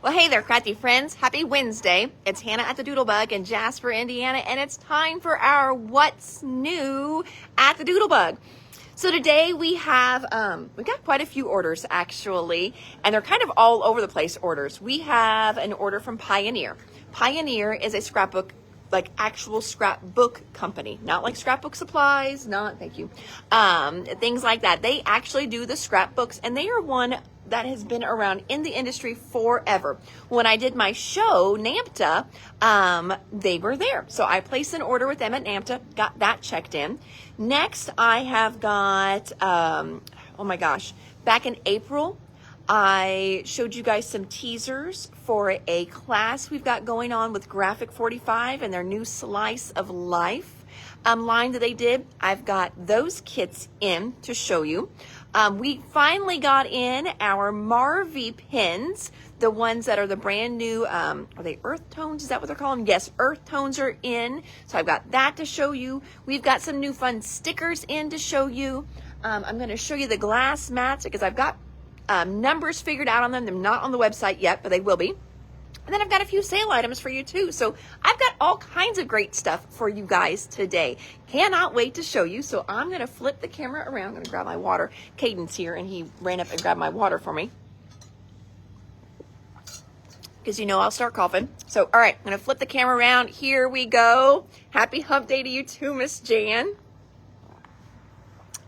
Well, hey there, crafty friends. Happy Wednesday. It's Hannah at the Doodlebug in Jasper, Indiana, and it's time for our What's New at the Doodlebug. So today we have, we've got quite a few orders actually, and they're kind of all over the place orders. We have an order from Pioneer. Pioneer is a scrapbook, like actual scrapbook company, not like scrapbook supplies, thank you, things like that. They actually do the scrapbooks, and they are one that has been around in the industry forever. When I did my show, NAMTA, they were there. So I placed an order with them at NAMTA, got that checked in. Next, I have got, oh my gosh, back in April, I showed you guys some teasers for a class we've got going on with Graphic 45 and their new Slice of Life line that they did. I've got those kits in to show you. We finally got in our Marvy pins, the ones that are the brand new, are they earth tones? Is that what they're calling them? Yes, earth tones are in. So I've got that to show you. We've got some new fun stickers in to show you. I'm going to show you the glass mats because I've got numbers figured out on them. They're not on the website yet, but they will be. And then I've got a few sale items for you too. So I've got all kinds of great stuff for you guys today. Cannot wait to show you. So I'm going to flip the camera around. I'm going to grab my water. Caden's here and he ran up and grabbed my water for me, because you know I'll start coughing. So, all right, I'm going to flip the camera around. Here we go. Happy hump day to you too, Miss Jan.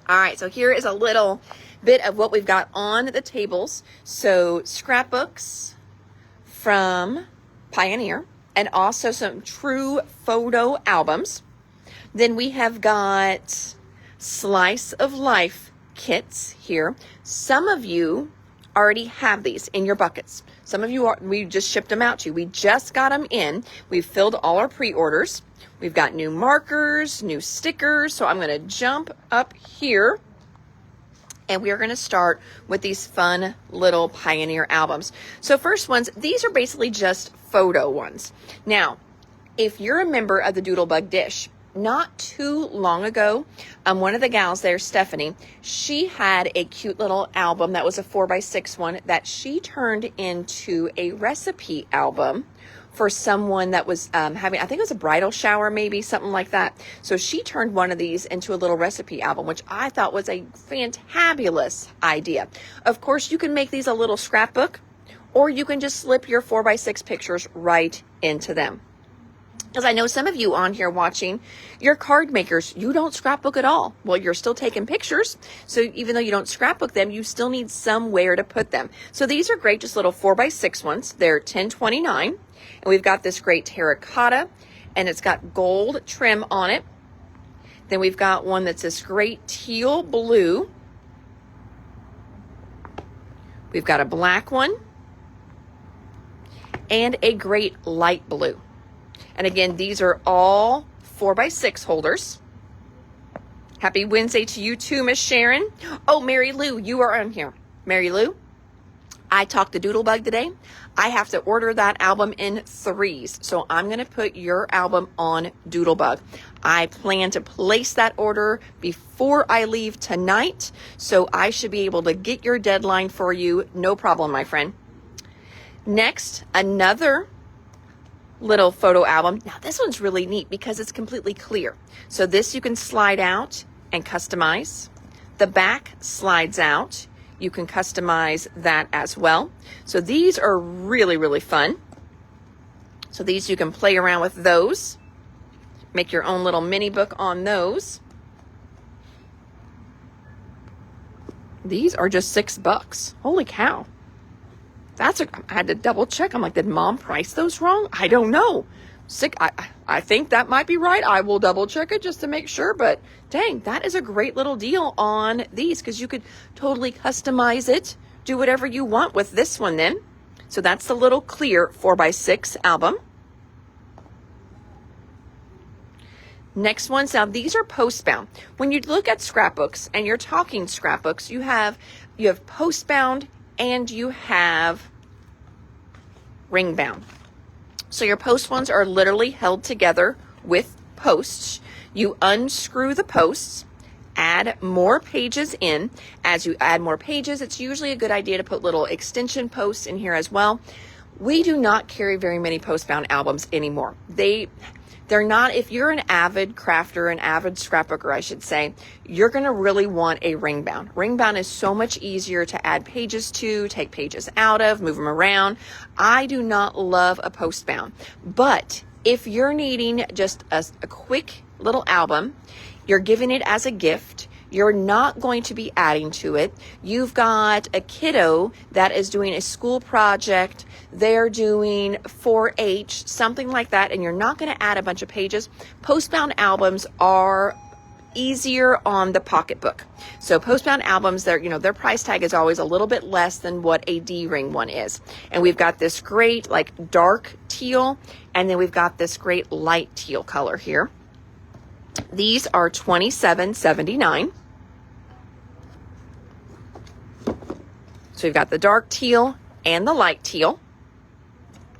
All right, so here is a little bit of what we've got on the tables. So scrapbooks from Pioneer, and also some true photo albums. Then we have got Slice of Life kits here. Some of you already have these in your buckets. Some of you we just shipped them out to you. We just got them in. We've filled all our pre-orders. We've got new markers, new stickers. So I'm going to jump up here, and we are going to start with these fun little Pioneer albums. So first ones, these are basically just photo ones. Now, if you're a member of the Doodlebug Dish, not too long ago, one of the gals there, Stephanie, she had a cute little album that was a 4x6 one that she turned into a recipe album for someone that was having, I think it was a bridal shower, maybe something like that. So she turned one of these into a little recipe album, which I thought was a fantabulous idea. Of course, you can make these a little scrapbook, or you can just slip your 4x6 pictures right into them. Because I know some of you on here watching, you're card makers, you don't scrapbook at all. Well, you're still taking pictures. So even though you don't scrapbook them, you still need somewhere to put them. So these are great, just little 4x6 ones. They're $10.29. And we've got this great terracotta, and it's got gold trim on it. Then we've got one that's this great teal blue. We've got a black one and a great light blue. And again, these are all 4x6 holders. Happy Wednesday to you too, Miss Sharon. Oh, Mary Lou, you are on here. Mary Lou, I talked to Doodlebug today. I have to order that album in 3s. So I'm going to put your album on Doodlebug. I plan to place that order before I leave tonight. So I should be able to get your deadline for you. No problem, my friend. Next, another little photo album. Now this one's really neat because it's completely clear. So this you can slide out and customize. The back slides out. You can customize that as well. So these are really, really fun. So these you can play around with those. Make your own little mini book on those. These are just $6. Holy cow. I had to double check. I'm like, did mom price those wrong? I don't know. I think that might be right. I will double check it just to make sure. But dang, that is a great little deal on these, because you could totally customize it, do whatever you want with this one then. So that's the little clear 4x6 album. Next ones, now these are post-bound. When you look at scrapbooks and you're talking scrapbooks, you have post-bound and you have ring bound. So your post ones are literally held together with posts. You unscrew the posts, add more pages in. As you add more pages, it's usually a good idea to put little extension posts in here as well. We do not carry very many post-bound albums anymore. They're not, if you're an avid crafter, an avid scrapbooker, I should say, you're going to really want a ring bound. Ring bound is so much easier to add pages to, take pages out of, move them around. I do not love a post bound, but if you're needing just a quick little album, you're giving it as a gift, you're not going to be adding to it. You've got a kiddo that is doing a school project. They're doing 4-H, something like that, and you're not going to add a bunch of pages. Postbound albums are easier on the pocketbook. So postbound albums, their price tag is always a little bit less than what a D-ring one is. And we've got this great like dark teal, and then we've got this great light teal color here. These are $27.79. So we've got the dark teal and the light teal.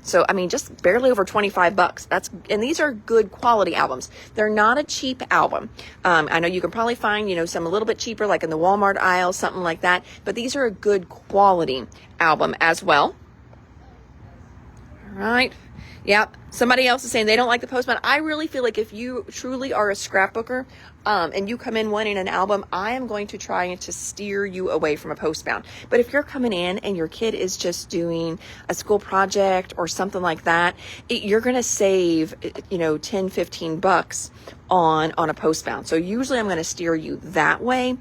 So, I mean, just barely over 25 bucks. And these are good quality albums. They're not a cheap album. I know you can probably find, some a little bit cheaper, like in the Walmart aisle, something like that. But these are a good quality album as well. All right. Yep. Somebody else is saying they don't like the postbound. I really feel like if you truly are a scrapbooker, and you come in wanting an album, I am going to try to steer you away from a postbound. But if you're coming in and your kid is just doing a school project or something like that, you're going to save, 10, 15 bucks on a postbound. So usually I'm going to steer you that way,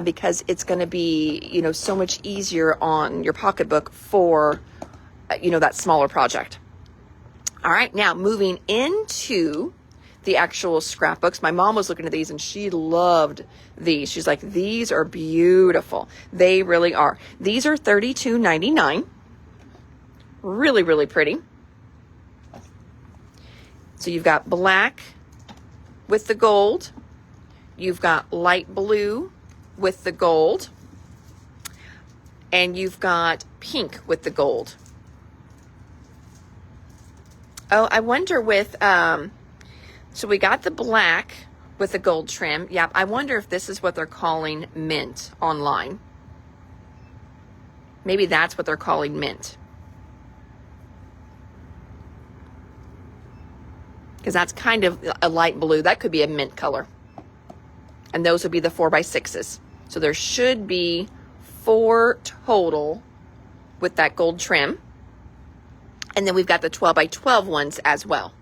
because it's going to be, so much easier on your pocketbook for, that smaller project. All right, now moving into the actual scrapbooks. My mom was looking at these and she loved these. She's like, these are beautiful. They really are. These are $32.99. Really, really pretty. So you've got black with the gold. You've got light blue with the gold. And you've got pink with the gold. Oh, I wonder with, so we got the black with the gold trim. Yeah, I wonder if this is what they're calling mint online. Maybe that's what they're calling mint. Because that's kind of a light blue. That could be a mint color. And those would be the 4x6s. So there should be 4 total with that gold trim. And then we've got the 12x12 ones as well.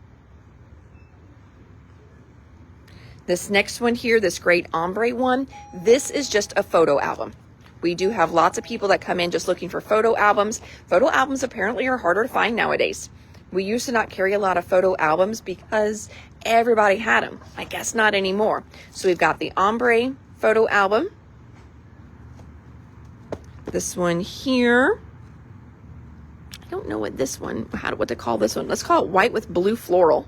This next one here, this great ombre one, this is just a photo album. We do have lots of people that come in just looking for photo albums. Photo albums apparently are harder to find nowadays. We used to not carry a lot of photo albums because everybody had them. I guess not anymore. So we've got the ombre photo album. This one here. I don't know what this one, what to call this one. Let's call it white with blue floral.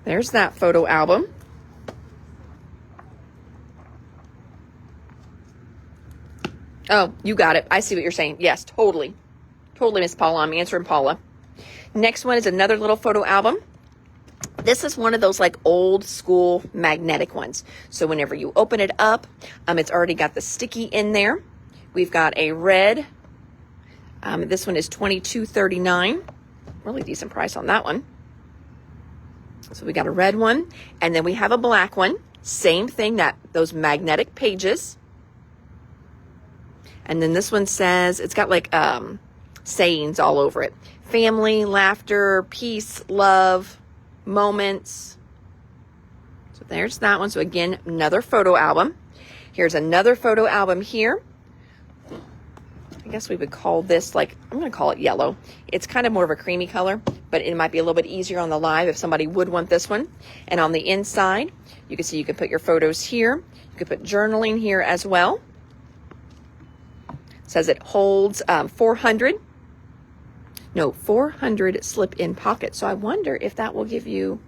There's that photo album. Oh, you got it. I see what you're saying. Yes, totally. Totally, Miss Paula. I'm answering Paula. Next one is another little photo album. This is one of those like old school magnetic ones. So whenever you open it up, it's already got the sticky in there. We've got a red. This one is $22.39. Really decent price on that one. So we got a red one, and then we have a black one. Same thing, those magnetic pages. And then this one says, it's got like sayings all over it. Family, laughter, peace, love, moments. So there's that one. So again, another photo album. Here's another photo album here. I guess we would call this I'm going to call it yellow. It's kind of more of a creamy color, but it might be a little bit easier on the live if somebody would want this one. And on the inside, you can see you can put your photos here. You can put journaling here as well. It says it holds 400 slip-in pockets. So I wonder if that will give you,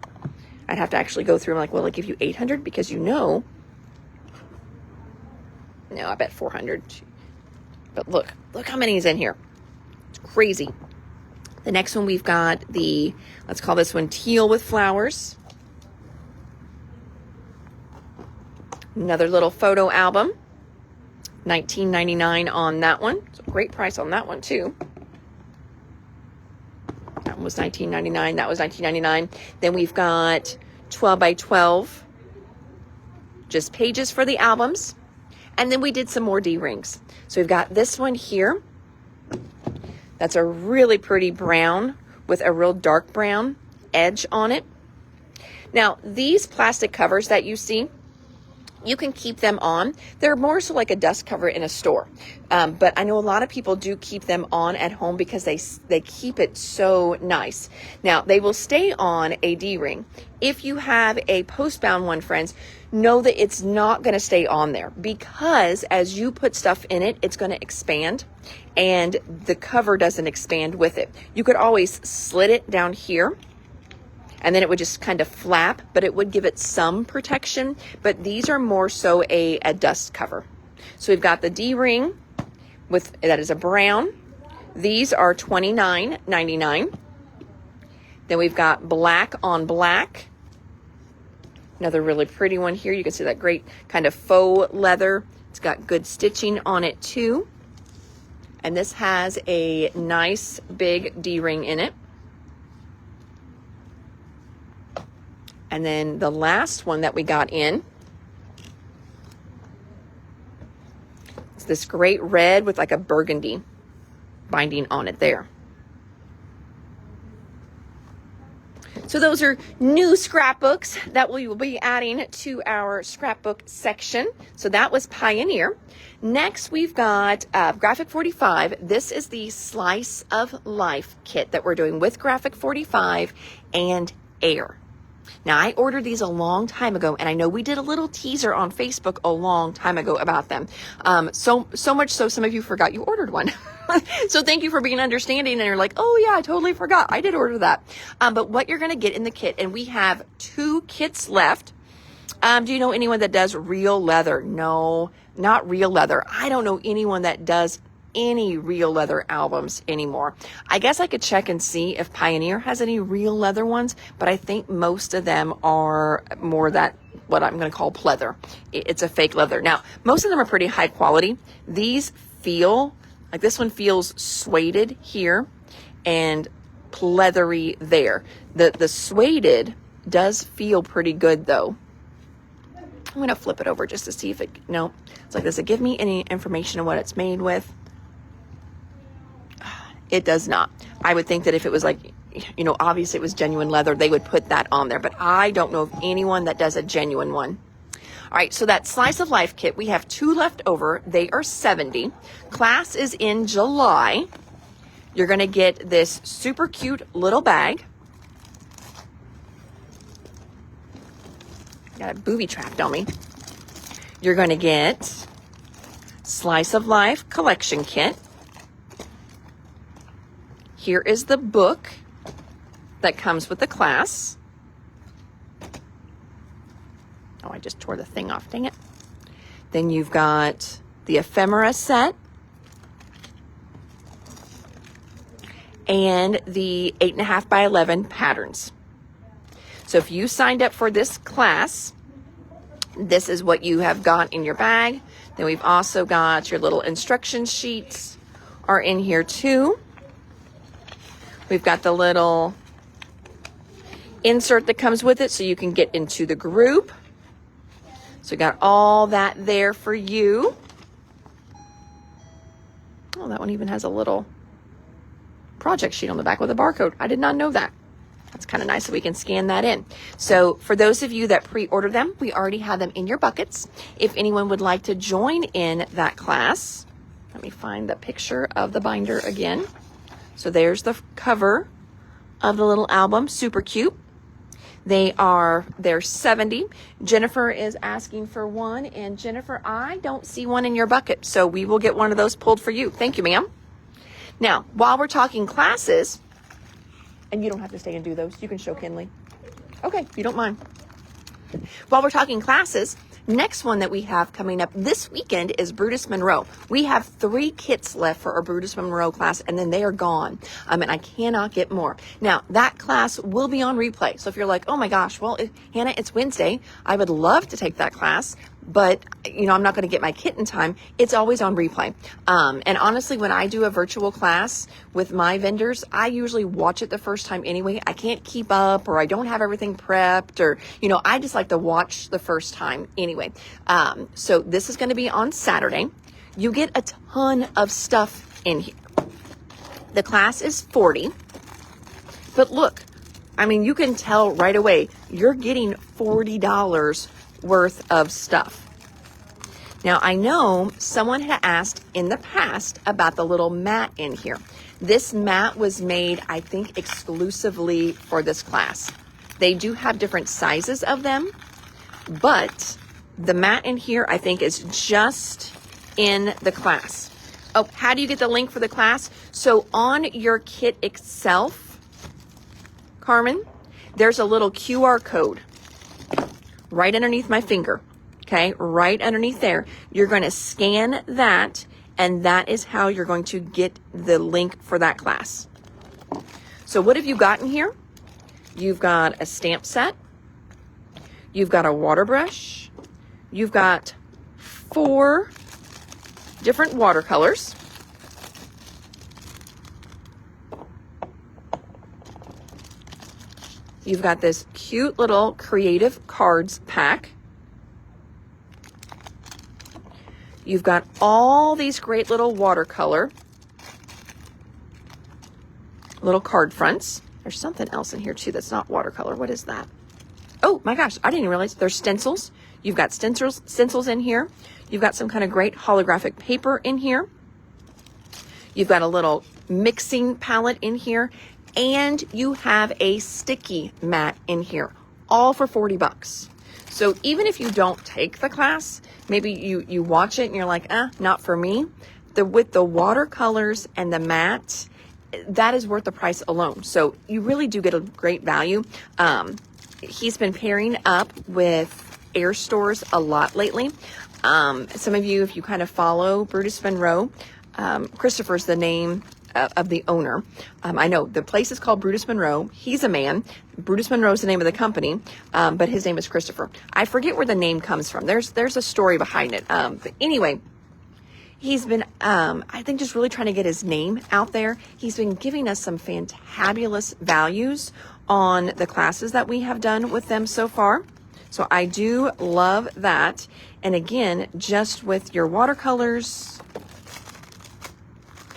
I'd have to actually go through and will it give you 800? Because no, I bet 400. But look how many is in here. It's crazy. The next one we've got let's call this one teal with flowers. Another little photo album. $19.99 on that one. It's a great price on that one too. was $19.99. That was $19.99. Then we've got 12 by 12, just pages for the albums. And then we did some more D-rings. So we've got this one here. That's a really pretty brown with a real dark brown edge on it. Now, these plastic covers that you see, you can keep them on. They're more so like a dust cover in a store. But I know a lot of people do keep them on at home because they keep it so nice. Now, they will stay on a D-ring. If you have a post-bound one, friends, know that it's not going to stay on there because as you put stuff in it, it's going to expand and the cover doesn't expand with it. You could always slit it down here, and then it would just kind of flap, but it would give it some protection. But these are more so a dust cover. So we've got the D-ring that is a brown. These are $29.99. Then we've got black on black. Another really pretty one here. You can see that great kind of faux leather. It's got good stitching on it too. And this has a nice big D-ring in it. And then the last one that we got in is this great red with like a burgundy binding on it there. So those are new scrapbooks that we will be adding to our scrapbook section. So that was Pioneer. Next, we've got Graphic 45. This is the Slice of Life kit that we're doing with Graphic 45 and Air. Now, I ordered these a long time ago, and I know we did a little teaser on Facebook a long time ago about them. So much so some of you forgot you ordered one. So thank you for being understanding, and you're like, oh yeah, I totally forgot. I did order that. But what you're going to get in the kit, and we have 2 kits left. Do you know anyone that does real leather? No, not real leather. I don't know anyone that does any real leather albums anymore. I guess I could check and see if Pioneer has any real leather ones, but I think most of them are more that what I'm going to call pleather. It's a fake leather. Now, most of them are pretty high quality. These feel like this one feels suede here and pleathery there. The suede does feel pretty good though. I'm going to flip it over just to see if it, no, it's like, does it give me any information on what it's made with? It does not. I would think that if it was like, you know, obviously it was genuine leather, they would put that on there, but I don't know of anyone that does a genuine one. All right, so that Slice of Life kit, we have 2 left over. They are $70. Class is in July. You're going to get this super cute little bag. Got it booby trapped on me. You're going to get Slice of Life collection kit. Here is the book that comes with the class. Oh, I just tore the thing off, dang it. Then you've got the ephemera set and the 8.5 by 11 patterns. So if you signed up for this class, this is what you have got in your bag. Then we've also got your little instruction sheets are in here too. We've got the little insert that comes with it so you can get into the group. So we got all that there for you. Oh, that one even has a little project sheet on the back with a barcode. I did not know that. That's kind of nice that we can scan that in. So for those of you that pre-order them, we already have them in your buckets. If anyone would like to join in that class, let me find the picture of the binder again. So there's the cover of the little album, super cute. They're $70. Jennifer is asking for one, and Jennifer, I don't see one in your bucket, so we will get one of those pulled for you. Thank you, ma'am. Now, while we're talking classes, and you don't have to stay and do those, you can show Kinley. Okay, if you don't mind. While we're talking classes, next one that we have coming up this weekend is Brutus Monroe. We have 3 kits left for our Brutus Monroe class, and then they are gone. And I cannot get more. Now, that class will be on replay. So if you're like, oh my gosh, well, Hannah, it's Wednesday. I would love to take that class. but you know, I'm not going to get my kit in time. It's always on replay. And honestly, when I do a virtual class with my vendors, I usually watch it the first time anyway. I can't keep up, or I don't have everything prepped, or, you know, I just like to watch the first time anyway. So this is going to be on Saturday. You get a ton of stuff in here. The class is $40, but look, I mean, you can tell right away, you're getting $40 worth of stuff. Now, I know someone had asked in the past about the little mat in here. This mat was made, I think, exclusively for this class. They do have different sizes of them, but the mat in here, I think, is just in the class. Oh, how do you get the link for the class? So on your kit itself, Carmen, there's a little QR code right underneath my finger. Okay, right underneath there. You're going to scan that, and that is how you're going to get the link for that class. So what have you gotten here? You've got a stamp set. You've got a water brush. You've got 4 different watercolors. You've got this cute little creative cards pack. You've got all these great little watercolor, little card fronts. There's something else in here too that's not watercolor. What is that? Oh my gosh, I didn't even realize there's stencils. You've got stencils in here. You've got some kind of great holographic paper in here. You've got a little mixing palette in here, and you have a sticky mat in here, all for $40. So even if you don't take the class, maybe you watch it and you're like, not for me. With the watercolors and the mat, that is worth the price alone. So you really do get a great value. He's been pairing up with Air Stores a lot lately. Some of you, if you kind of follow Brutus Monroe, Christopher's the name of the owner. I know the place is called Brutus Monroe. He's a man. Brutus Monroe is the name of the company, but his name is Christopher. I forget where the name comes from. There's a story behind it. But anyway, he's been, I think, just really trying to get his name out there. He's been giving us some fantabulous values on the classes that we have done with them so far. So I do love that. And again, just with your watercolors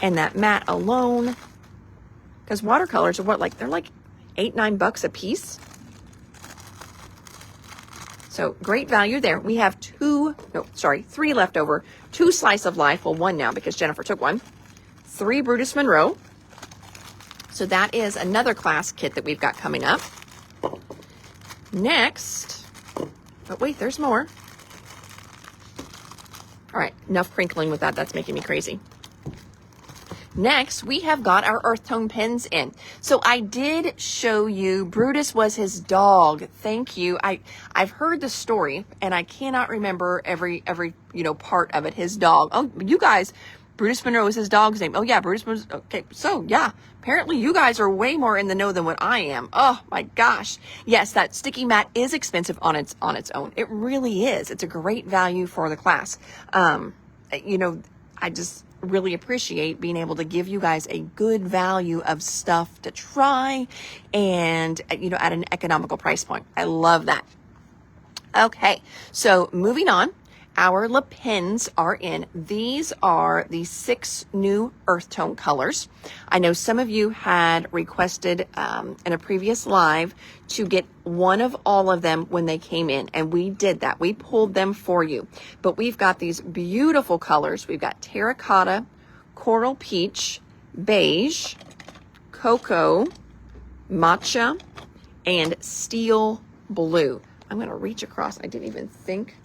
and that mat alone, because watercolors are they're like $8-9 a piece. So great value there. We have 3 left over. 2 Slice of Life. Well, 1 now because Jennifer took 1. 3 Brutus Monroe. So that is another class kit that we've got coming up. Next, but wait, there's more. All right, enough crinkling with that. That's making me crazy. Next, we have got our earth tone pens in. So I did show you, Brutus was his dog. Thank you. I've heard the story and I cannot remember every part of it. His dog. Oh, you guys, Brutus Monroe is his dog's name. Oh yeah, Brutus Monroe. Okay, so yeah, apparently you guys are way more in the know than what I am. Oh my gosh. Yes, that sticky mat is expensive on its own. It really is. It's a great value for the class. I just really appreciate being able to give you guys a good value of stuff to try and, at an economical price point. I love that. Okay, so moving on. Our Le Pens are in. These are the 6 new earth tone colors. I know some of you had requested in a previous live to get one of all of them when they came in, and we did that. We pulled them for you. But we've got these beautiful colors. We've got terracotta, coral peach, beige, cocoa, matcha, and steel blue. I'm going to reach across. I didn't even think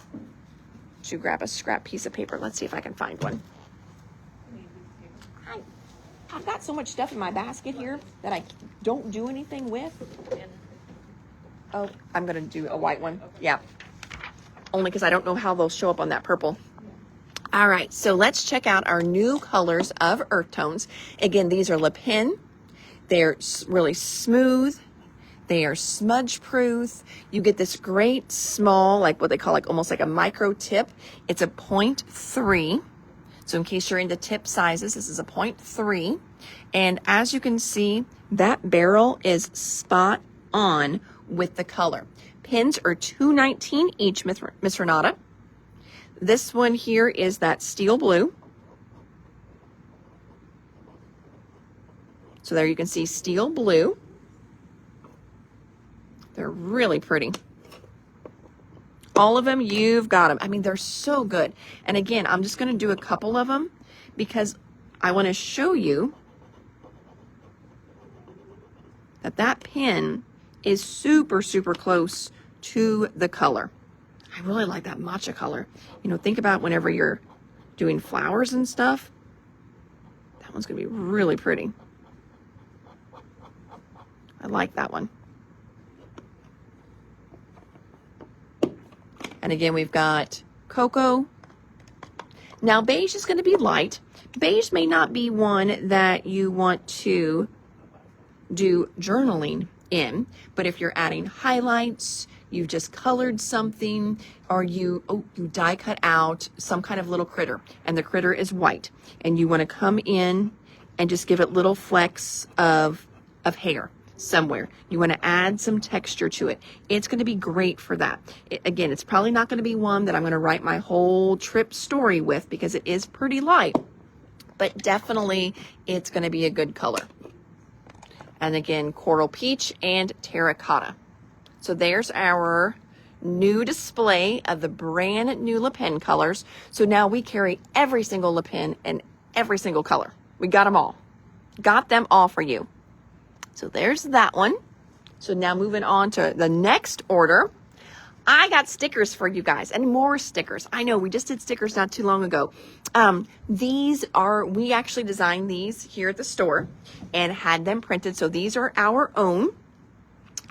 to grab a scrap piece of paper. Let's see if I can find one. I've got so much stuff in my basket here that I don't do anything with. Oh, I'm going to do a white one. Yeah. Only because I don't know how they'll show up on that purple. All right, so let's check out our new colors of earth tones. Again, these are Le Pen. They're really smooth. They are smudge proof. You get this great small, like what they call like almost like a micro tip. It's a 0.3. So in case you're into tip sizes, this is a 0.3. And as you can see, that barrel is spot on with the color. Pins are $2.19 each, Miss Renata. This one here is that steel blue. So there you can see steel blue. They're really pretty. All of them, you've got them. I mean, they're so good. And again, I'm just going to do a couple of them because I want to show you that that pin is super, super close to the color. I really like that matcha color. You know, think about whenever you're doing flowers and stuff. That one's going to be really pretty. I like that one. And again, we've got cocoa. Now, beige is going to be light. Beige may not be one that you want to do journaling in, but if you're adding highlights, you've just colored something, or you die cut out some kind of little critter, and the critter is white, and you want to come in and just give it little flecks of hair somewhere. You want to add some texture to it. It's going to be great for that. Again, it's probably not going to be one that I'm going to write my whole trip story with because it is pretty light, but definitely it's going to be a good color. And again, coral peach and terracotta. So there's our new display of the brand new Le Pen colors. So now we carry every single Le Pen in every single color. We got them all. Got them all for you. So there's that one. So now moving on to the next order. I got stickers for you guys and more stickers. I know we just did stickers not too long ago. We actually designed these here at the store and had them printed. So these are our own.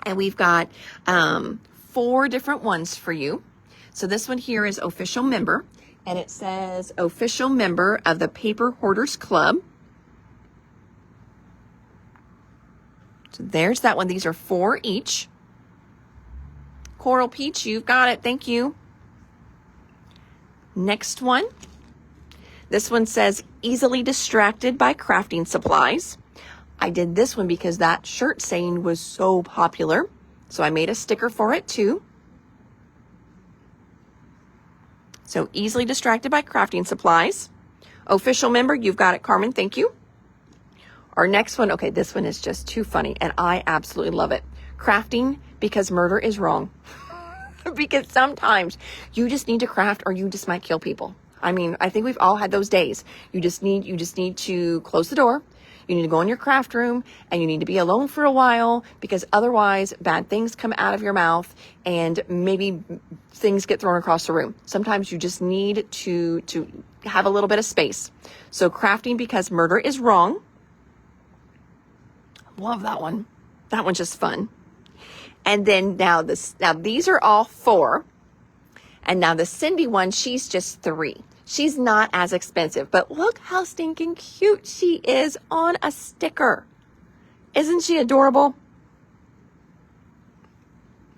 And we've got 4 different ones for you. So this one here is official member. And it says official member of the Paper Hoarders Club. So there's that one. These are 4 each. Coral peach, you've got it. Thank you. Next one. This one says easily distracted by crafting supplies. I did this one because that shirt saying was so popular. So I made a sticker for it too. So easily distracted by crafting supplies. Official member, you've got it, Carmen. Thank you. Our next one, okay, this one is just too funny, and I absolutely love it. Crafting because murder is wrong. Because sometimes you just need to craft or you just might kill people. I mean, I think we've all had those days. You just need to close the door. You need to go in your craft room and you need to be alone for a while because otherwise bad things come out of your mouth and maybe things get thrown across the room. Sometimes you just need to have a little bit of space. So crafting because murder is wrong. Love that one. That one's just fun. And then now these are all 4. And now the Cindy one, she's just 3. She's not as expensive, but look how stinking cute she is on a sticker. Isn't she adorable?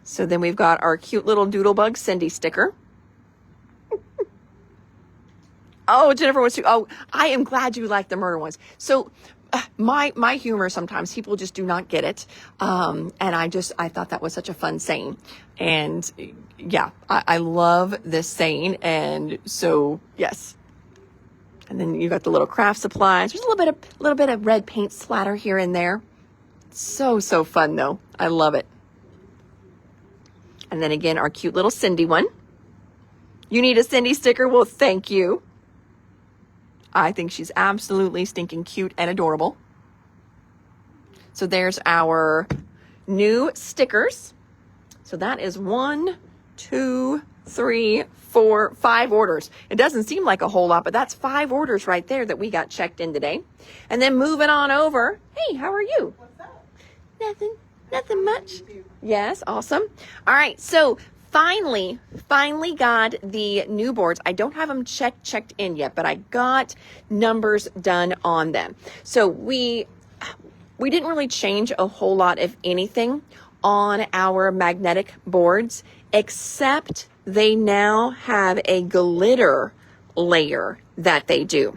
So then we've got our cute little Doodlebug Cindy sticker. Oh, Jennifer wants to, oh, I am glad you like the murder ones. So my humor, sometimes people just do not get it. And I thought that was such a fun saying. And yeah, I love this saying. And so, yes. And then you got the little craft supplies. There's a little bit of red paint splatter here and there. So fun though. I love it. And then again, our cute little Cindy one. You need a Cindy sticker? Well, thank you. I think she's absolutely stinking cute and adorable. So there's our new stickers. So that is 1, 2, 3, 4, 5 orders. It doesn't seem like a whole lot, but that's 5 orders right there that we got checked in today. And then moving on over. Hey, how are you? What's up? Nothing much. Yes, awesome. All right, so finally got the new boards. I don't have them checked in yet, but I got numbers done on them. So we didn't really change a whole lot, if anything, on our magnetic boards, except they now have a glitter layer that they do.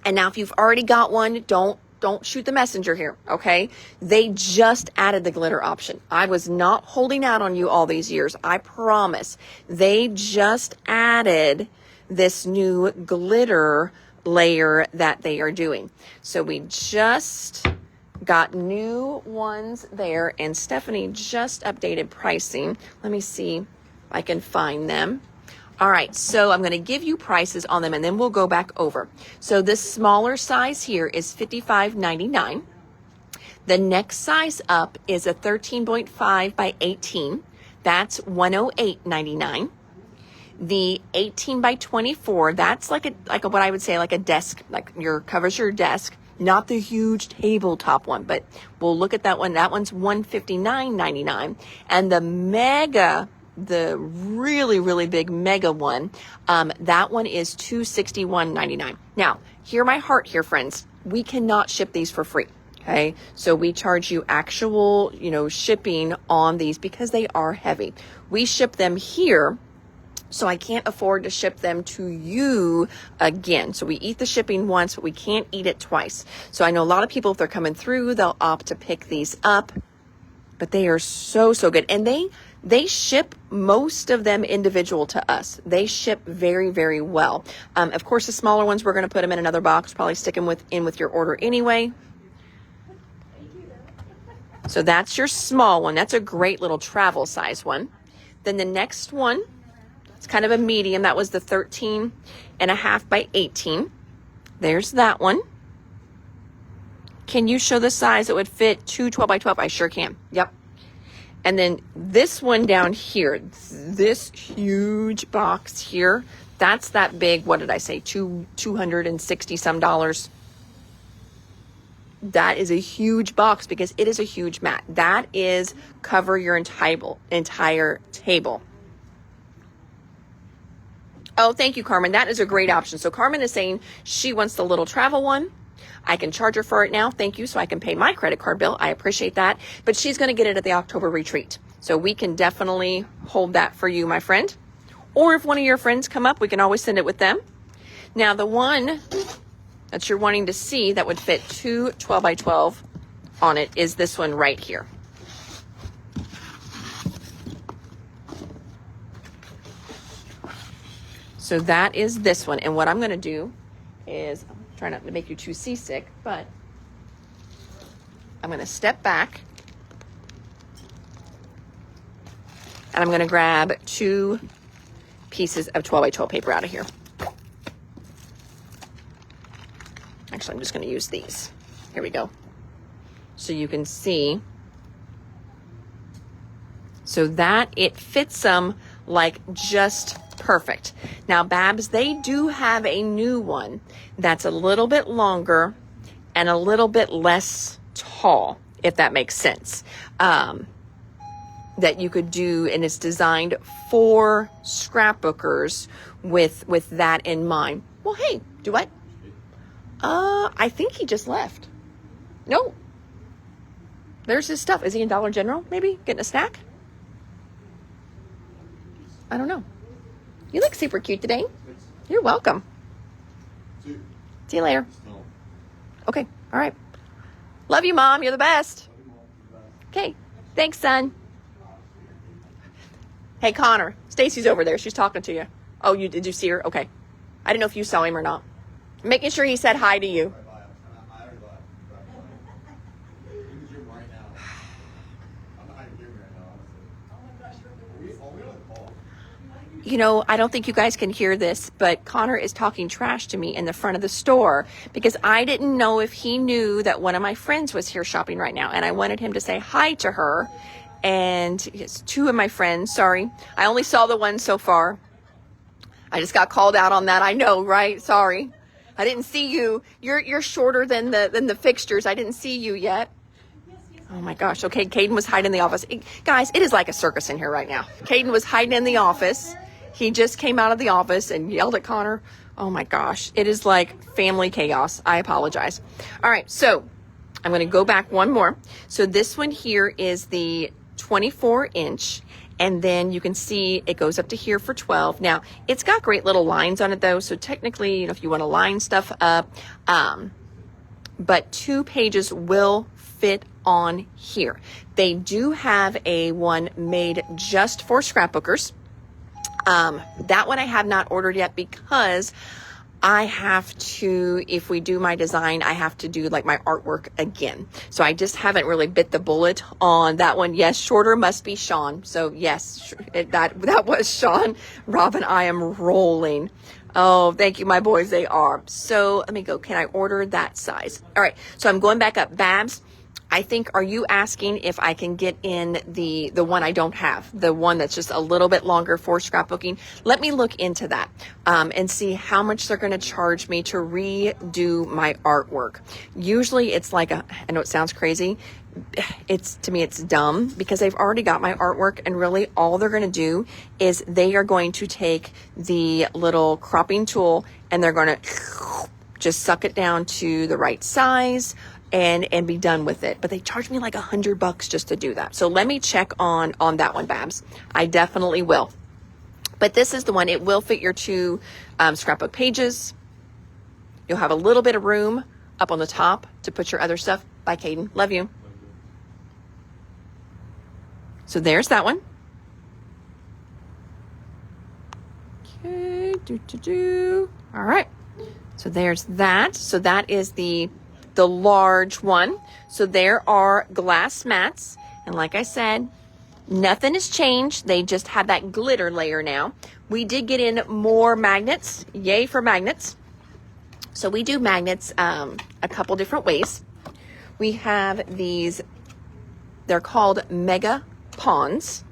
And now if you've already got one, don't shoot the messenger here, okay? They just added the glitter option. I was not holding out on you all these years, I promise. They just added this new glitter layer that they are doing. So we just got new ones there, and Stephanie just updated pricing. Let me see if I can find them. All right, so I'm going to give you prices on them, and then we'll go back over. So this smaller size here is $55.99. The next size up is a 13.5 by 18. That's $108.99. The 18 by 24, that's like a what I would say like a desk, like covers your desk. Not the huge tabletop one, but we'll look at that one. That one's $159.99. And the mega, the really, really big mega one, that one is $261.99. Now, hear my heart here, friends. We cannot ship these for free. Okay, so we charge you actual, shipping on these because they are heavy. We ship them here, so I can't afford to ship them to you again. So we eat the shipping once, but we can't eat it twice. So I know a lot of people, if they're coming through, they'll opt to pick these up, but they are so, so good. And they ship most of them individual to us. They ship very, very well. Of course, the smaller ones, we're going to put them in another box, probably stick them in with your order anyway. So that's your small one. That's a great little travel size one. Then the next one, it's kind of a medium. That was the 13.5 by 18. There's that one. Can you show the size that would fit 2 12 by 12? I sure can. Yep. And then this one down here, this huge box here, that's that big, what did I say, $260 some dollars. That is a huge box because it is a huge mat. That is cover your entire table. Oh, thank you, Carmen. That is a great option. So Carmen is saying she wants the little travel one. I can charge her for it now. Thank you. So I can pay my credit card bill. I appreciate that. But she's going to get it at the October retreat. So we can definitely hold that for you, my friend. Or if one of your friends come up, we can always send it with them. Now, the one that you're wanting to see that would fit 2 12 by 12 on it is this one right here. So that is this one. And what I'm going to do is, I'm trying not to make you too seasick, but I'm going to step back and I'm going to grab 2 pieces of 12 by 12 paper out of here. Actually, I'm just going to use these. Here we go. So you can see. So that it fits them like just perfect. Now, Babs, they do have a new one that's a little bit longer and a little bit less tall, if that makes sense, that you could do, and it's designed for scrapbookers with that in mind. Well, hey, do what? I think he just left. No. There's his stuff. Is he in Dollar General, maybe? Getting a snack? I don't know. You look super cute today. You're welcome. See you later. Okay. All right. Love you, Mom. You're the best. Okay. Thanks, son. Hey, Connor. Stacy's over there. She's talking to you. Oh, did you see her? Okay. I didn't know if you saw him or not. Making sure he said hi to you. I don't think you guys can hear this, but Connor is talking trash to me in the front of the store because I didn't know if he knew that one of my friends was here shopping right now, and I wanted him to say hi to her. And it's 2 of my friends. Sorry, I only saw the one so far. I just got called out on that. I know, right? Sorry, I didn't see you. You're shorter than the fixtures. I didn't see you yet. Oh my gosh. Okay, Caden was hiding in the office. Guys, it is like a circus in here right now. Caden was hiding in the office. He just came out of the office and yelled at Connor. Oh my gosh. It is like family chaos. I apologize. All right. So I'm going to go back one more. So this one here is the 24-inch. And then you can see it goes up to here for 12. Now, it's got great little lines on it though. So technically, if you want to line stuff up, but 2 pages will fit on here. They do have a one made just for scrapbookers. That one I have not ordered yet because I have to, if we do my design, I have to do like my artwork again. So I just haven't really bit the bullet on that one. Yes, shorter must be Sean. So yes, that was Sean. Robin, I am rolling. Oh, thank you, my boys. They are. So let me go. Can I order that size? All right. So I'm going back up. Babs, I think, are you asking if I can get in the one I don't have, the one that's just a little bit longer for scrapbooking? Let me look into that and see how much they're going to charge me to redo my artwork. Usually it's like I know it sounds crazy. To me, it's dumb because they've already got my artwork, and really all they're going to do is they are going to take the little cropping tool and they're going to just suck it down to the right size and be done with it. But they charge me like $100 just to do that. So let me check on that one, Babs. I definitely will. But this is the one. It will fit your 2 scrapbook pages. You'll have a little bit of room up on the top to put your other stuff. Bye, Caden. Love you. So there's that one. Okay. All right. So there's that. So that is the large one. So there are glass mats. And like I said, nothing has changed. They just have that glitter layer now. We did get in more magnets. Yay for magnets. So we do magnets a couple different ways. We have these, they're called Mega Ponds.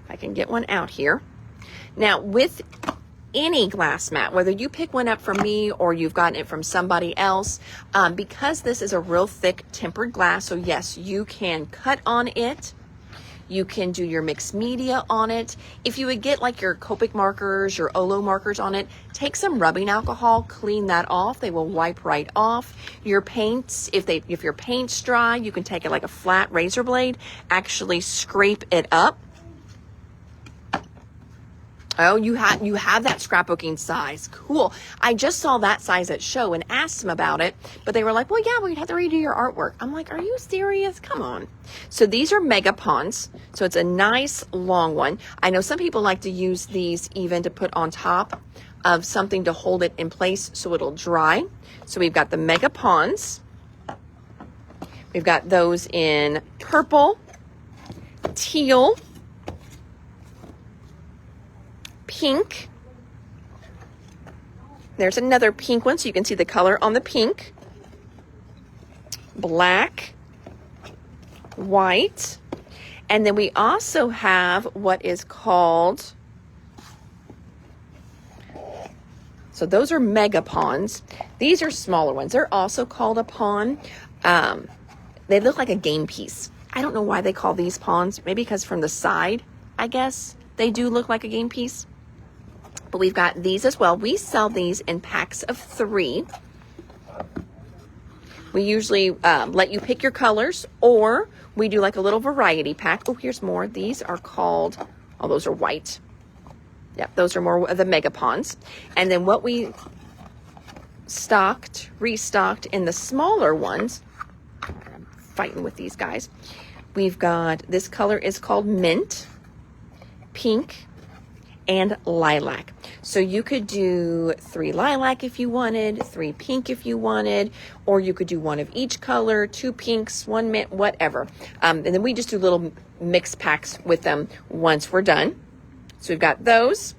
If I can get one out here. Now with any glass mat, whether you pick one up from me or you've gotten it from somebody else, because this is a real thick tempered glass, so yes, you can cut on it. You can do your mixed media on it. If you would get like your Copic markers, your Olo markers on it, take some rubbing alcohol, clean that off. They will wipe right off. Your paints, if your paint's dry, you can take it like a flat razor blade, actually scrape it up. Oh, you have that scrapbooking size. Cool. I just saw that size at show and asked them about it, but they were like, well, yeah, we'd have to redo your artwork. I'm like, are you serious? Come on. So these are Mega Ponds. So it's a nice long one. I know some people like to use these even to put on top of something to hold it in place so it'll dry. So we've got the Mega Ponds. We've got those in purple, teal, pink. There's another pink one, so you can see the color on the pink. Black, white, and then we also have what is called, so those are Mega Ponds. These are smaller ones. They're also called a pawn. They look like a game piece. I don't know why they call these pawns. Maybe because from the side, I guess, they do look like a game piece. But we've got these as well. We sell these in packs of 3. We usually let you pick your colors, or we do like a little variety pack. Oh, here's more. These are called, oh, those are white. Yep, those are more of the Mega Ponds. And then what we restocked in the smaller ones, I'm fighting with these guys. We've got, this color is called mint, pink, and lilac. So you could do 3 lilac if you wanted, 3 pink if you wanted, or you could do 1 of each color, 2 pinks, 1 mint, whatever. And then we just do little mix packs with them once we're done. So we've got those.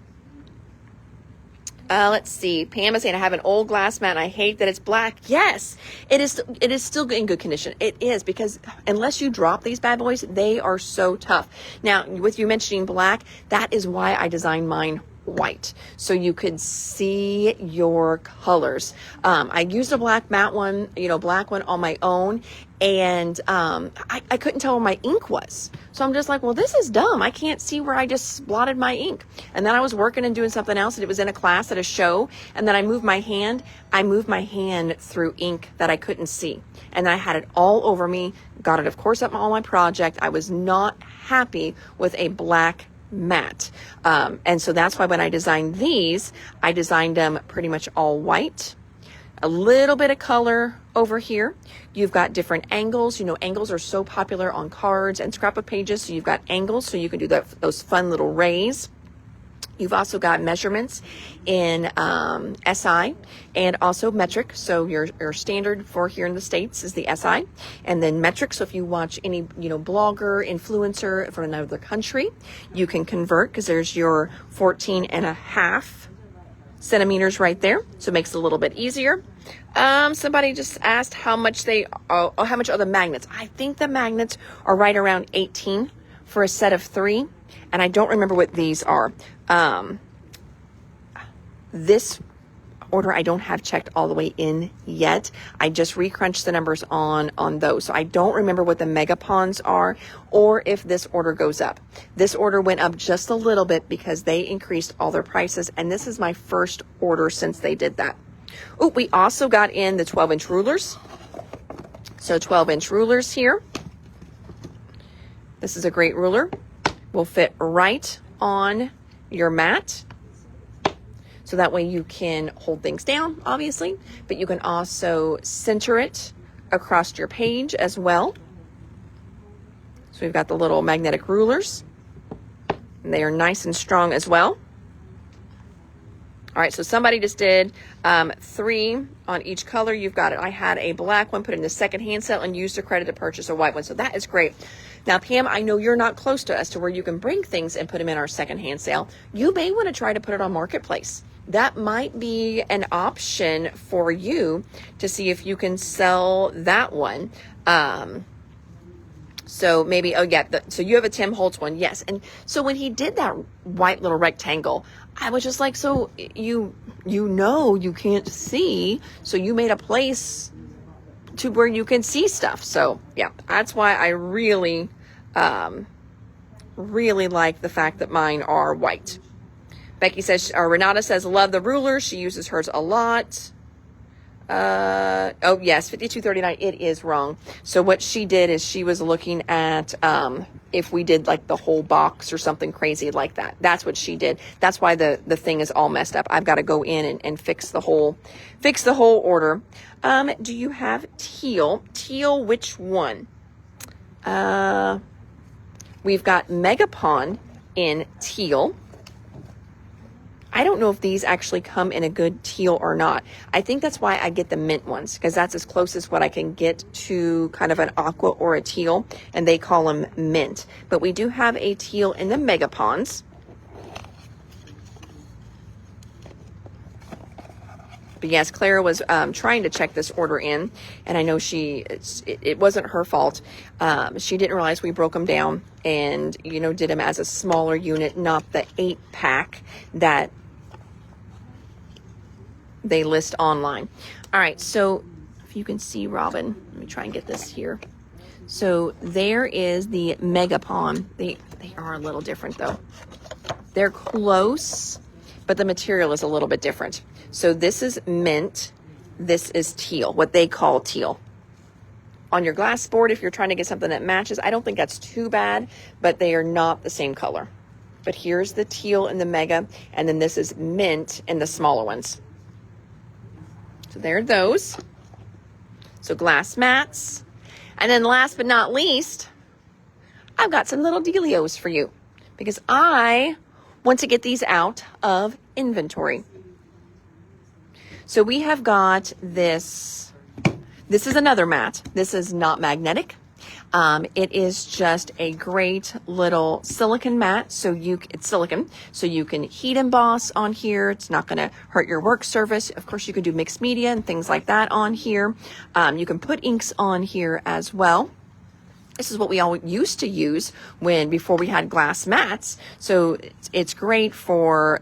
Let's see. Pam is saying, I have an old glass mat and I hate that it's black. Yes, it is still in good condition. It is, because unless you drop these bad boys, they are so tough. Now, with you mentioning black, that is why I designed mine white so you could see your colors. I used a black matte one, black one on my own, and I couldn't tell where my ink was. So I'm just like, well, this is dumb. I can't see where I just blotted my ink. And then I was working and doing something else, and it was in a class at a show, and then I moved my hand through ink that I couldn't see. And then I had it all over me, got it, of course, up on my project. I was not happy with a black matte. And so that's why when I designed these, I designed them pretty much all white. A little bit of color over here. You've got different angles. Angles are so popular on cards and scrapbook pages. So you've got angles, so you can do those fun little rays. You've also got measurements in SI and also metric. So your standard for here in the States is the SI, and then metric. So if you watch any blogger, influencer from another country, you can convert, because there's your 14.5 centimeters right there. So it makes it a little bit easier. Somebody just asked how much how much are the magnets. I think the magnets are right around 18 for a set of 3. And I don't remember what these are. This order I don't have checked all the way in yet. I just recrunched the numbers on those. So I don't remember what the Megapons are, or if this order goes up. This order went up just a little bit because they increased all their prices. And this is my first order since they did that. Oh, we also got in the 12-inch rulers. So 12-inch rulers here. This is a great ruler. Will fit right on your mat. So that way you can hold things down, obviously, but you can also center it across your page as well. So we've got the little magnetic rulers, and they are nice and strong as well. All right, so somebody just did 3 on each color. You've got it. I had a black one, put it in the second hand sale, and used the credit to purchase a white one. So that is great. Now, Pam, I know you're not close to us to where you can bring things and put them in our second hand sale. You may want to try to put it on Marketplace. That might be an option for you to see if you can sell that one. So maybe, so you have a Tim Holtz one, yes. And so when he did that white little rectangle, I was just like, so you can't see, so you made a place to where you can see stuff. So yeah, that's why I really like the fact that mine are white. Becky says, or Renata says, love the ruler. She uses hers a lot. Oh yes, 5239. It is wrong. So what she did is she was looking at if we did like the whole box or something crazy like that. That's what she did. That's why the thing is all messed up. I've got to go in and fix the whole order. Do you have teal? Teal, which one? We've got Megapon in teal. I don't know if these actually come in a good teal or not. I think that's why I get the mint ones, because that's as close as what I can get to kind of an aqua or a teal, and they call them mint. But we do have a teal in the Megapons. But yes, Clara was trying to check this order in, and I know it wasn't her fault. She didn't realize we broke them down and, did them as a smaller unit, not the 8-pack that they list online. All right, so if you can see Robin, let me try and get this here. So there is the Megapon. They are a little different though. They're close, but the material is a little bit different. So this is mint, this is teal, what they call teal. On your glass board, if you're trying to get something that matches, I don't think that's too bad, but they are not the same color. But here's the teal in the Mega, and then this is mint in the smaller ones. So there are those. So glass mats. And then last but not least, I've got some little dealios for you, because I want to get these out of inventory. So we have got this. This is another mat. This is not magnetic. It is just a great little silicone mat. It's silicone, so you can heat emboss on here. It's not going to hurt your work surface. Of course, you can do mixed media and things like that on here. You can put inks on here as well. This is what we all used to use before we had glass mats. So it's great for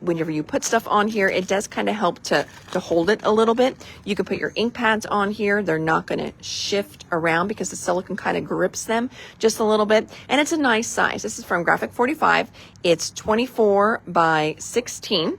whenever you put stuff on here, it does kind of help to hold it a little bit. You can put your ink pads on here. They're not going to shift around because the silicone kind of grips them just a little bit. And it's a nice size. This is from Graphic 45. It's 24 by 16.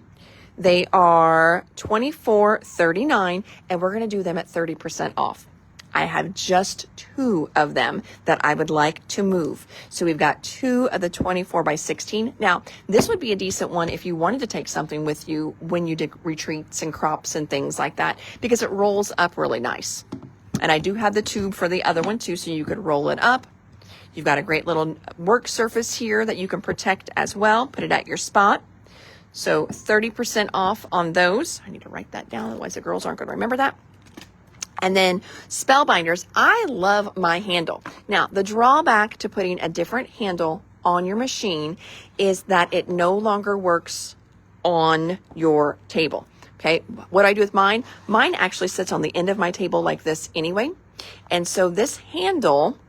They are $24.39, and we're going to do them at 30% off. I have just 2 of them that I would like to move. So we've got 2 of the 24 by 16. Now, this would be a decent one if you wanted to take something with you when you did retreats and crops and things like that, because it rolls up really nice. And I do have the tube for the other one too, so you could roll it up. You've got a great little work surface here that you can protect as well. Put it at your spot. So 30% off on those. I need to write that down, otherwise the girls aren't going to remember that. And then Spellbinders, I love my handle. Now, the drawback to putting a different handle on your machine is that it no longer works on your table. Okay, what I do with mine actually sits on the end of my table like this anyway. And so this handle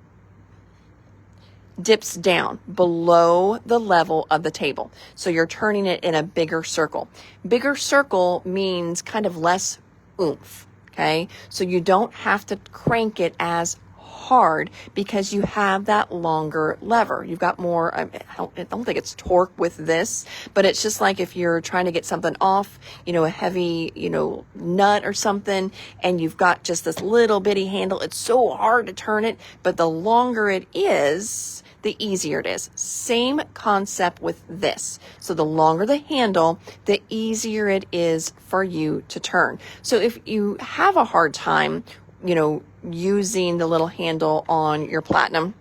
dips down below the level of the table. So you're turning it in a bigger circle. Bigger circle means kind of less oomph. Okay, so you don't have to crank it as hard because you have that longer lever. You've got more, I don't think it's torque with this, but it's just like if you're trying to get something off, a heavy, nut or something, and you've got just this little bitty handle. It's so hard to turn it, but the longer it is, the easier it is. Same concept with this. So the longer the handle, the easier it is for you to turn. So if you have a hard time, using the little handle on your Platinum,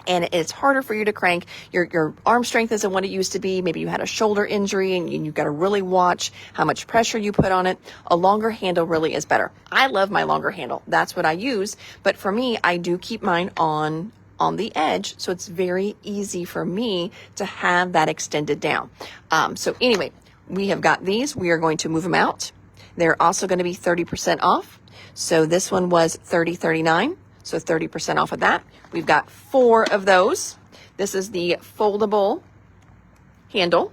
and it's harder for you to crank, your arm strength isn't what it used to be, maybe you had a shoulder injury and you've got to really watch how much pressure you put on it, a longer handle really is better. I love my longer handle. That's what I use. But for me, I do keep mine on the edge, so it's very easy for me to have that extended down. So anyway, we have got these. We are going to move them out. They're also going to be 30% off. So this one was $30.39, so 30% off of that. We've got 4 of those. This is the foldable handle.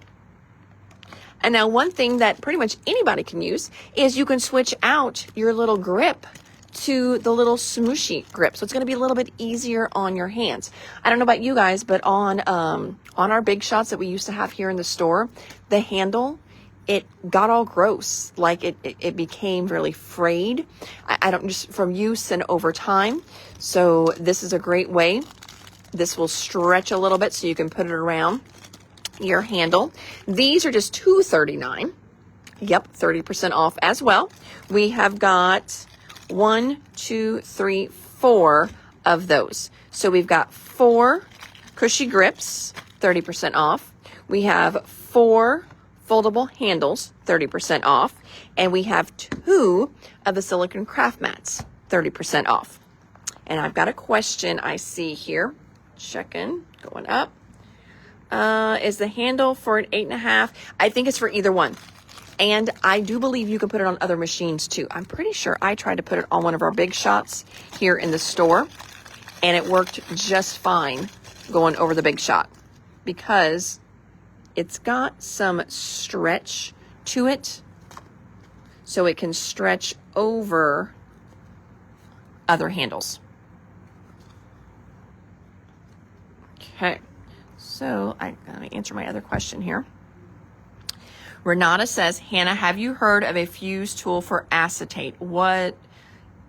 And now one thing that pretty much anybody can use is you can switch out your little grip to the little smooshy grip. So it's going to be a little bit easier on your hands. I don't know about you guys, but on our Big Shots that we used to have here in the store, the handle, it got all gross. Like it became really frayed. I don't, just from use and over time. So this is a great way. This will stretch a little bit so you can put it around your handle. These are just $2.39. Yep, 30% off as well. We have got 1, 2, 3, 4 of those. So we've got 4 cushy grips, 30% off. We have 4 foldable handles, 30% off. And we have 2 of the silicone craft mats, 30% off. And I've got a question I see here. Checking, going up. Is the handle for an 8.5? I think it's for either one. And I do believe you can put it on other machines too. I'm pretty sure I tried to put it on one of our Big Shots here in the store, and it worked just fine going over the Big Shot because it's got some stretch to it, so it can stretch over other handles. Okay, so I'm going to answer my other question here. Renata says, Hannah, have you heard of a fuse tool for acetate? What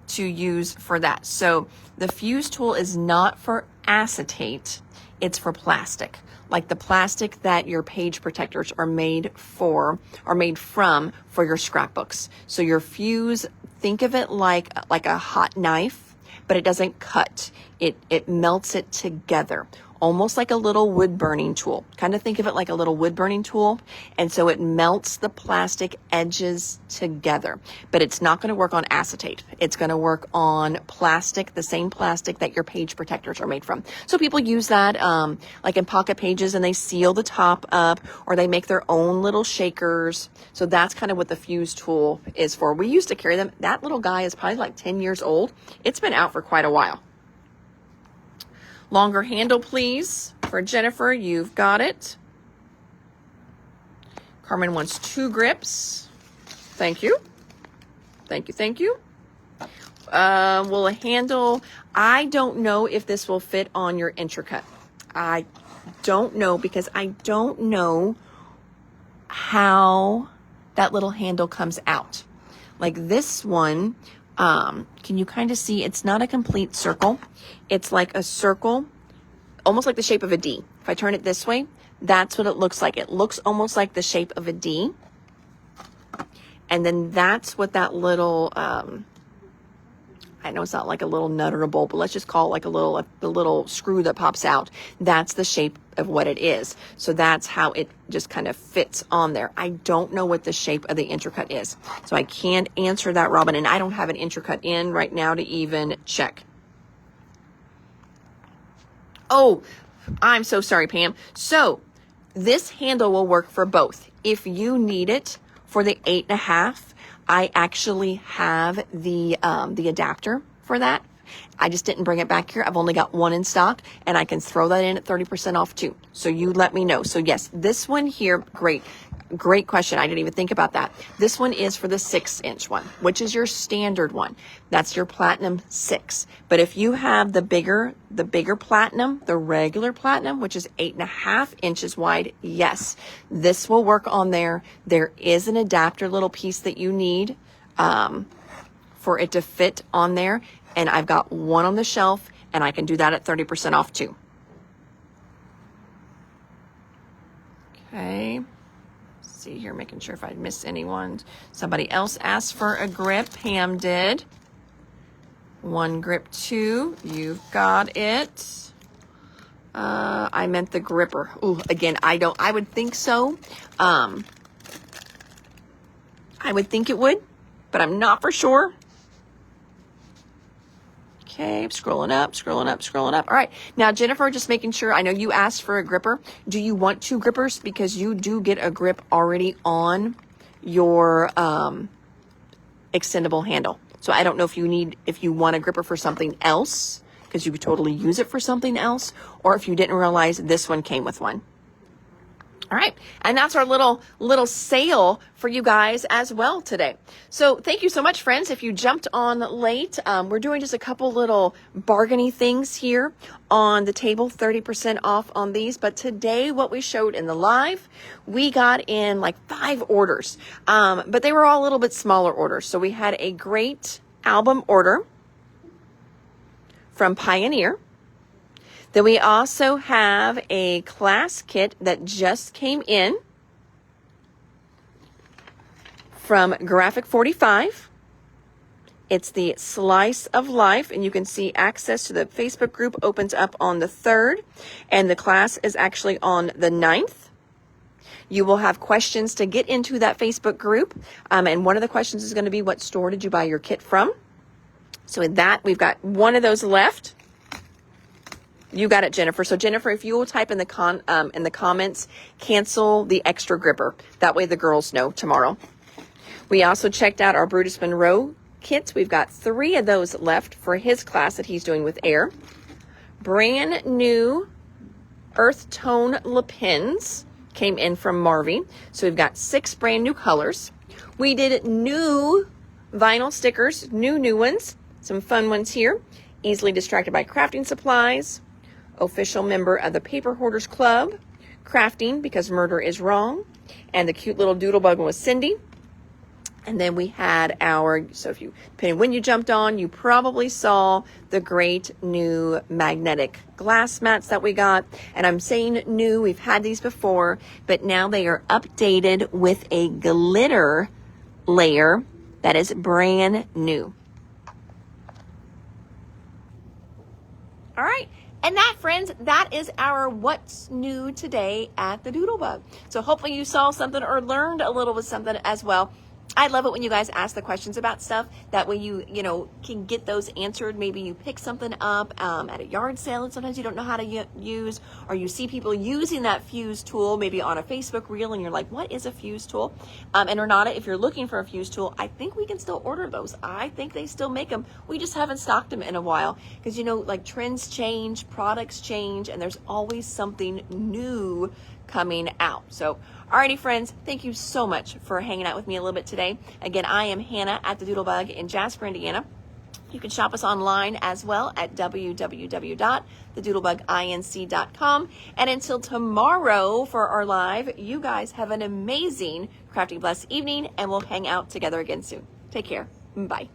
to use for that? So the fuse tool is not for acetate. It's for plastic, like the plastic that your page protectors are made from for your scrapbooks. So your fuse, think of it like a hot knife, but it doesn't cut. It melts it together. Almost like a little wood burning tool. Kind of think of it like a little wood burning tool. And so it melts the plastic edges together. But it's not going to work on acetate. It's going to work on plastic, the same plastic that your page protectors are made from. So people use that like in pocket pages, and they seal the top up, or they make their own little shakers. So that's kind of what the fuse tool is for. We used to carry them. That little guy is probably like 10 years old. It's been out for quite a while. Longer handle, please. For Jennifer, you've got it. Carmen wants 2 grips. Thank you. Thank you, thank you. Will a handle, I don't know if this will fit on your Intracut. I don't know because I don't know how that little handle comes out. Like this one, can you kind of see it's not a complete circle. It's like a circle, almost like the shape of a D. If I turn it this way, that's what it looks like. It looks almost like the shape of a D. And then that's what that little, I know it's not like a little nut or a bolt, but let's just call it like the little screw that pops out. That's the shape of what it is. So that's how it just kind of fits on there. I don't know what the shape of the Intracut is. So I can't answer that, Robin, and I don't have an Intracut in right now to even check. Oh, I'm so sorry, Pam. So this handle will work for both. If you need it for the 8.5, I actually have the adapter for that. I just didn't bring it back here. I've only got one in stock, and I can throw that in at 30% off too. So you let me know. So yes, this one here, great question. I didn't even think about that. This one is for the 6-inch one, which is your standard one. That's your Platinum 6. But if you have the bigger Platinum, the regular Platinum, which is 8.5 inches wide, yes, this will work on there. There is an adapter little piece that you need for it to fit on there. And I've got one on the shelf, and I can do that at 30% off too. Okay. See here, making sure if I missed anyone. Somebody else asked for a grip. Pam did. 1 grip 2. You've got it. I meant the gripper. Ooh, again, I would think so. I would think it would, but I'm not for sure. Okay, scrolling up, scrolling up, scrolling up. All right, now Jennifer, just making sure, I know you asked for a gripper. Do you want 2 grippers? Because you do get a grip already on your extendable handle. So I don't know if you want a gripper for something else, because you could totally use it for something else, or if you didn't realize this one came with one. All right, and that's our little sale for you guys as well today. So thank you so much, friends. If you jumped on late, we're doing just a couple little bargainy things here on the table, 30% off on these. But today, what we showed in the live, we got in like 5 orders, but they were all a little bit smaller orders. So we had a great album order from Pioneer. Then we also have a class kit that just came in from Graphic 45. It's the Slice of Life, and you can see access to the Facebook group opens up on the 3rd, and the class is actually on the 9th. You will have questions to get into that Facebook group, and one of the questions is going to be, what store did you buy your kit from? So in that, we've got one of those left. You got it, Jennifer. So Jennifer, if you will type in the comments, cancel the extra gripper. That way the girls know tomorrow. We also checked out our Brutus Monroe kits. We've got 3 of those left for his class that he's doing with Air. Brand new Earth Tone Le Pens came in from Marvy. So we've got 6 brand new colors. We did new vinyl stickers, new ones, some fun ones here. Easily Distracted by Crafting Supplies. Official member of the Paper Hoarders Club, Crafting Because Murder is Wrong, and the cute little doodlebug one was Cindy. And then we had depending when you jumped on, you probably saw the great new magnetic glass mats that we got. And I'm saying new, we've had these before, but now they are updated with a glitter layer that is brand new. All right. And that, friends, that is our What's New Today at the Doodlebug. So hopefully you saw something or learned a little bit something as well. I love it when you guys ask the questions about stuff. That way you can get those answered. Maybe you pick something up at a yard sale and sometimes you don't know how to use, or you see people using that fuse tool maybe on a Facebook reel and you're like, what is a fuse tool? And Renata, if you're looking for a fuse tool, I think we can still order those. I think they still make them. We just haven't stocked them in a while because, like trends change, products change, and there's always something new coming out. So, alrighty friends, thank you so much for hanging out with me a little bit today. Again, I am Hannah at the Doodlebug in Jasper, Indiana. You can shop us online as well at www.thedoodlebuginc.com. And until tomorrow for our live, you guys have an amazing crafty blessed evening, and we'll hang out together again soon. Take care. Bye.